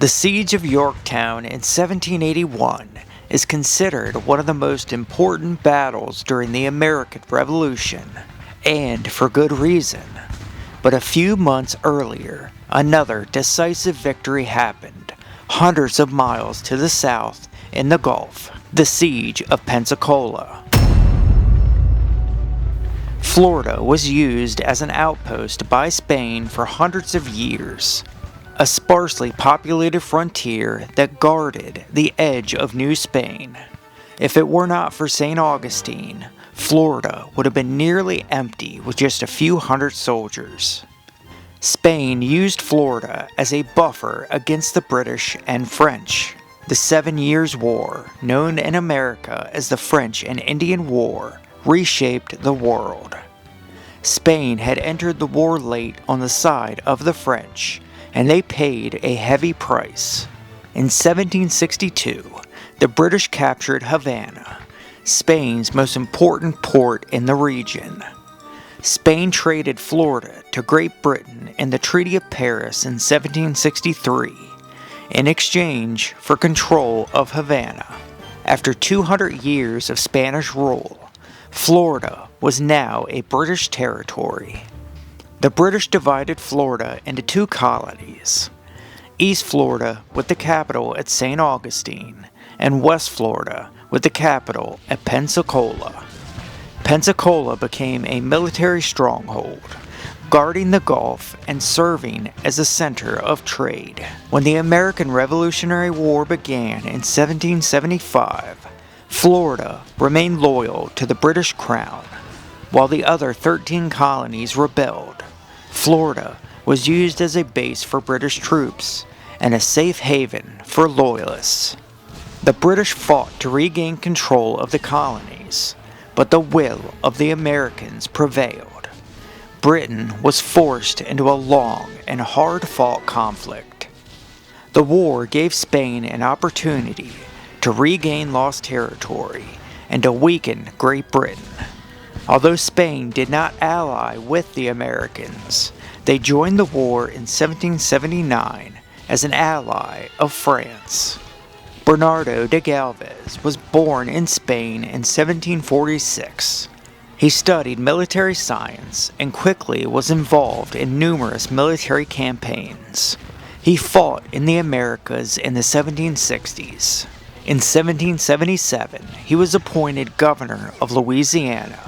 The Siege of Yorktown in 1781 is considered one of the most important battles during the American Revolution, and for good reason. But a few months earlier, another decisive victory happened, hundreds of miles to the south in the Gulf, the Siege of Pensacola. Florida was used as an outpost by Spain for hundreds of years, a sparsely populated frontier that guarded the edge of New Spain. If it were not for St. Augustine, Florida would have been nearly empty with just a few hundred soldiers. Spain used Florida as a buffer against the British and French. The 7 Years' War, known in America as the French and Indian War, reshaped the world. Spain had entered the war late on the side of the French, and they paid a heavy price. In 1762, the British captured Havana, Spain's most important port in the region. Spain traded Florida to Great Britain in the Treaty of Paris in 1763, in exchange for control of Havana. After 200 years of Spanish rule, Florida was now a British territory. The British divided Florida into two colonies, East Florida with the capital at St. Augustine, and West Florida with the capital at Pensacola. Pensacola became a military stronghold, guarding the Gulf and serving as a center of trade. When the American Revolutionary War began in 1775, Florida remained loyal to the British Crown, while the other 13 colonies rebelled. Florida was used as a base for British troops and a safe haven for loyalists. The British fought to regain control of the colonies, but the will of the Americans prevailed. Britain was forced into a long and hard-fought conflict. The war gave Spain an opportunity to regain lost territory and to weaken Great Britain. Although Spain did not ally with the Americans, they joined the war in 1779 as an ally of France. Bernardo de Gálvez was born in Spain in 1746. He studied military science and quickly was involved in numerous military campaigns. He fought in the Americas in the 1760s. In 1777, he was appointed governor of Louisiana,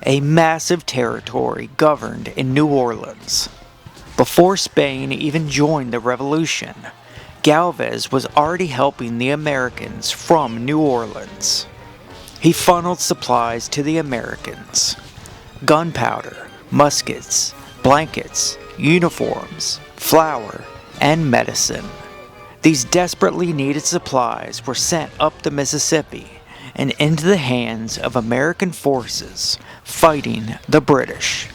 a massive territory governed in New Orleans. Before Spain even joined the Revolution, Gálvez was already helping the Americans from New Orleans. He funneled supplies to the Americans: gunpowder, muskets, blankets, uniforms, flour, and medicine. These desperately needed supplies were sent up the Mississippi and into the hands of American forces fighting the British.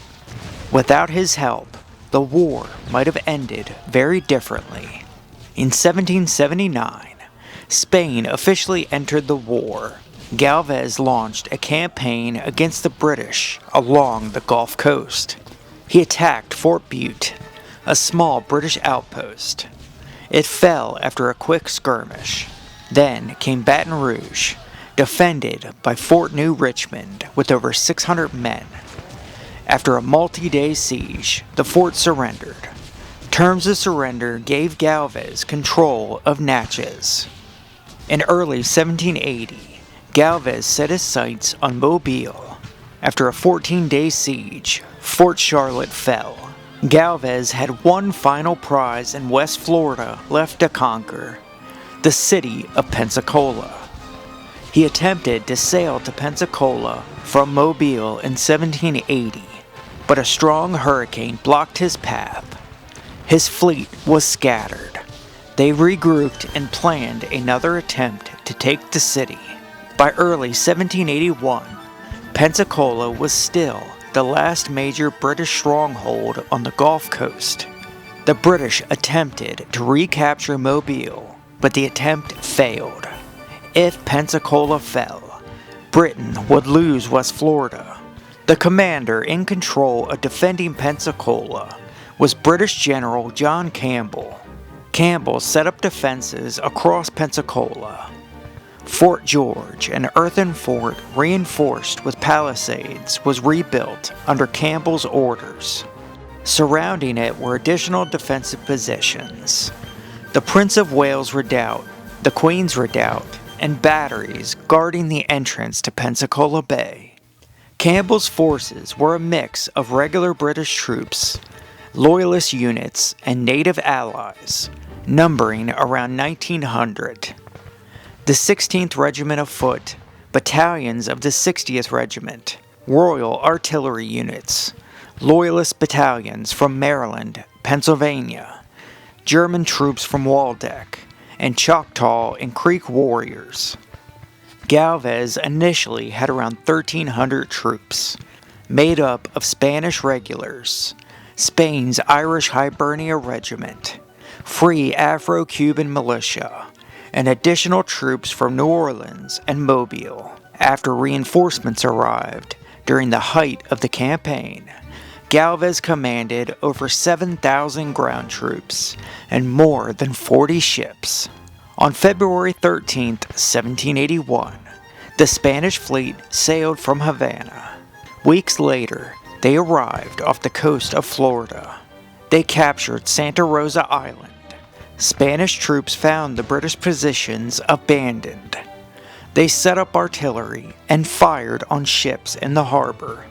Without his help, the war might have ended very differently. In 1779, Spain officially entered the war. Gálvez launched a campaign against the British along the Gulf Coast. He attacked Fort Butte, a small British outpost. It fell after a quick skirmish. Then came Baton Rouge, defended by Fort New Richmond with over 600 men. After a multi-day siege, the fort surrendered. Terms of surrender gave Gálvez control of Natchez. In early 1780, Gálvez set his sights on Mobile. After a 14-day siege, Fort Charlotte fell. Gálvez had one final prize in West Florida left to conquer: the city of Pensacola. He attempted to sail to Pensacola from Mobile in 1780, but a strong hurricane blocked his path. His fleet was scattered. They regrouped and planned another attempt to take the city. By early 1781, Pensacola was still the last major British stronghold on the Gulf Coast. The British attempted to recapture Mobile, but the attempt failed. If Pensacola fell, Britain would lose West Florida. The commander in control of defending Pensacola was British General John Campbell. Campbell set up defenses across Pensacola. Fort George, an earthen fort reinforced with palisades, was rebuilt under Campbell's orders. Surrounding it were additional defensive positions: the Prince of Wales Redoubt, the Queen's Redoubt, and batteries guarding the entrance to Pensacola Bay. Campbell's forces were a mix of regular British troops, Loyalist units, and native allies, numbering around 1,900. The 16th Regiment of Foot, battalions of the 60th Regiment, Royal Artillery units, Loyalist battalions from Maryland, Pennsylvania, German troops from Waldeck, and Choctaw and Creek warriors. Gálvez initially had around 1,300 troops, made up of Spanish regulars, Spain's Irish Hibernia Regiment, Free Afro-Cuban militia, and additional troops from New Orleans and Mobile. After reinforcements arrived during the height of the campaign, Gálvez commanded over 7,000 ground troops and more than 40 ships. On February 13, 1781, the Spanish fleet sailed from Havana. Weeks later, they arrived off the coast of Florida. They captured Santa Rosa Island. Spanish troops found the British positions abandoned. They set up artillery and fired on ships in the harbor.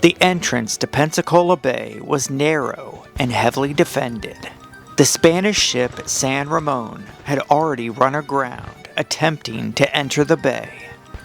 The entrance to Pensacola Bay was narrow and heavily defended. The Spanish ship San Ramon had already run aground, attempting to enter the bay.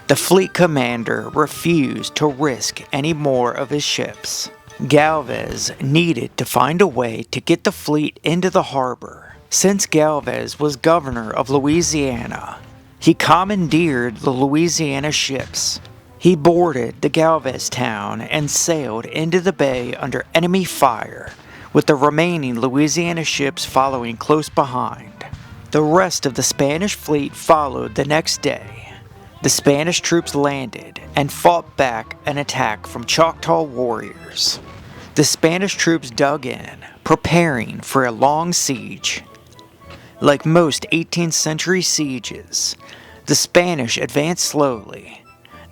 The fleet commander refused to risk any more of his ships. Gálvez needed to find a way to get the fleet into the harbor. Since Gálvez was governor of Louisiana, he commandeered the Louisiana ships. He boarded the Gálvez town and sailed into the bay under enemy fire, with the remaining Louisiana ships following close behind. The rest of the Spanish fleet followed the next day. The Spanish troops landed and fought back an attack from Choctaw warriors. The Spanish troops dug in, preparing for a long siege. Like most 18th century sieges, the Spanish advanced slowly.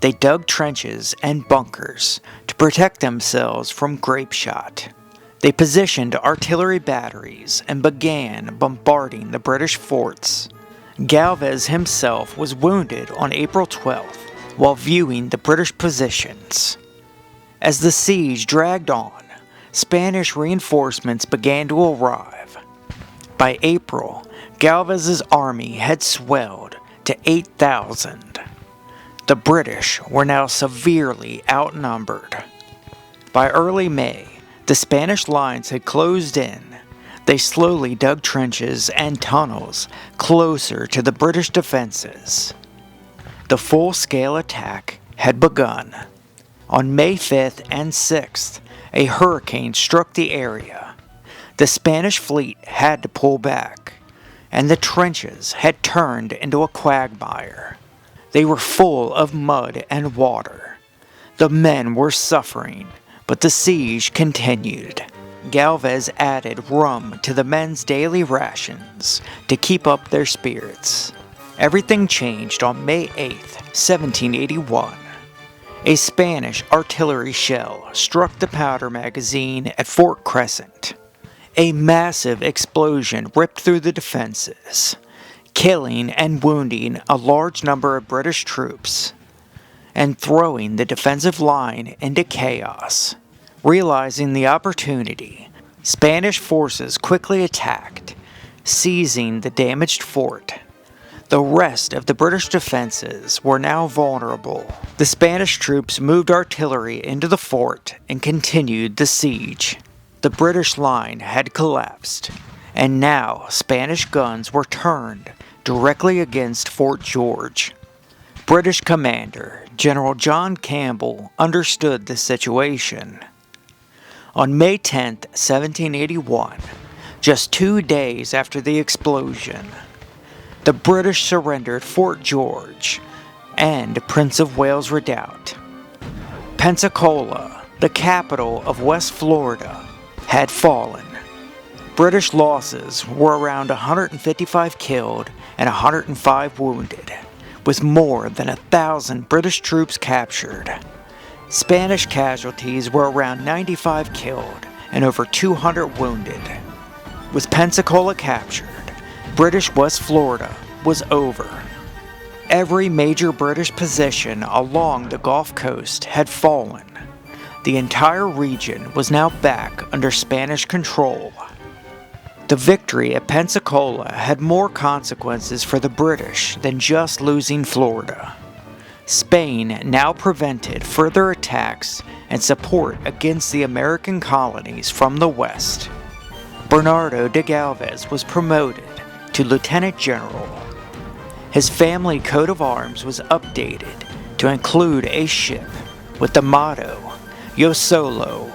They dug trenches and bunkers to protect themselves from grape shot. They positioned artillery batteries and began bombarding the British forts. Gálvez himself was wounded on April 12th while viewing the British positions. As the siege dragged on, Spanish reinforcements began to arrive. By April, Gálvez's army had swelled to 8,000. The British were now severely outnumbered. By early May, the Spanish lines had closed in. They slowly dug trenches and tunnels closer to the British defenses. The full-scale attack had begun. On May 5th and 6th, a hurricane struck the area. The Spanish fleet had to pull back, and the trenches had turned into a quagmire. They were full of mud and water. The men were suffering, but the siege continued. Gálvez added rum to the men's daily rations to keep up their spirits. Everything changed on May 8th, 1781. A Spanish artillery shell struck the powder magazine at Fort Crescent. A massive explosion ripped through the defenses, killing and wounding a large number of British troops, and throwing the defensive line into chaos. Realizing the opportunity, Spanish forces quickly attacked, seizing the damaged fort. The rest of the British defenses were now vulnerable. The Spanish troops moved artillery into the fort and continued the siege. The British line had collapsed, and now Spanish guns were turned directly against Fort George. British commander General John Campbell understood the situation. On May 10, 1781, just 2 days after the explosion, the British surrendered Fort George and Prince of Wales Redoubt. Pensacola, the capital of West Florida, had fallen. British losses were around 155 killed and 105 wounded, with more than 1,000 British troops captured. Spanish casualties were around 95 killed and over 200 wounded. With Pensacola captured, British West Florida was over. Every major British position along the Gulf Coast had fallen. The entire region was now back under Spanish control. The victory at Pensacola had more consequences for the British than just losing Florida. Spain now prevented further attacks and support against the American colonies from the west. Bernardo de Gálvez was promoted to Lieutenant General. His family coat of arms was updated to include a ship with the motto, Yo Solo,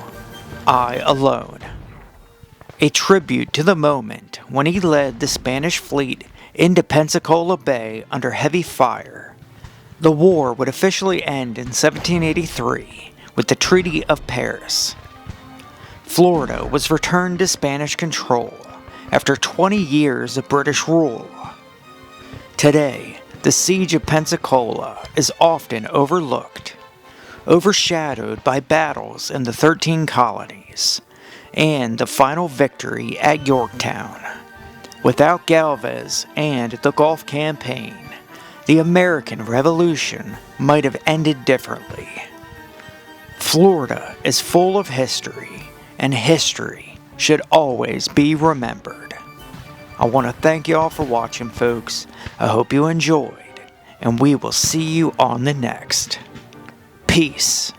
I Alone. A tribute to the moment when he led the Spanish fleet into Pensacola Bay under heavy fire. The war would officially end in 1783 with the Treaty of Paris. Florida was returned to Spanish control after 20 years of British rule. Today, the siege of Pensacola is often overlooked, overshadowed by battles in the 13 colonies, and the final victory at Yorktown. Without Gálvez and the Gulf Campaign, the American Revolution might have ended differently. Florida is full of history, and history should always be remembered. I want to thank you all for watching, folks. I hope you enjoyed, and we will see you on the next. Peace.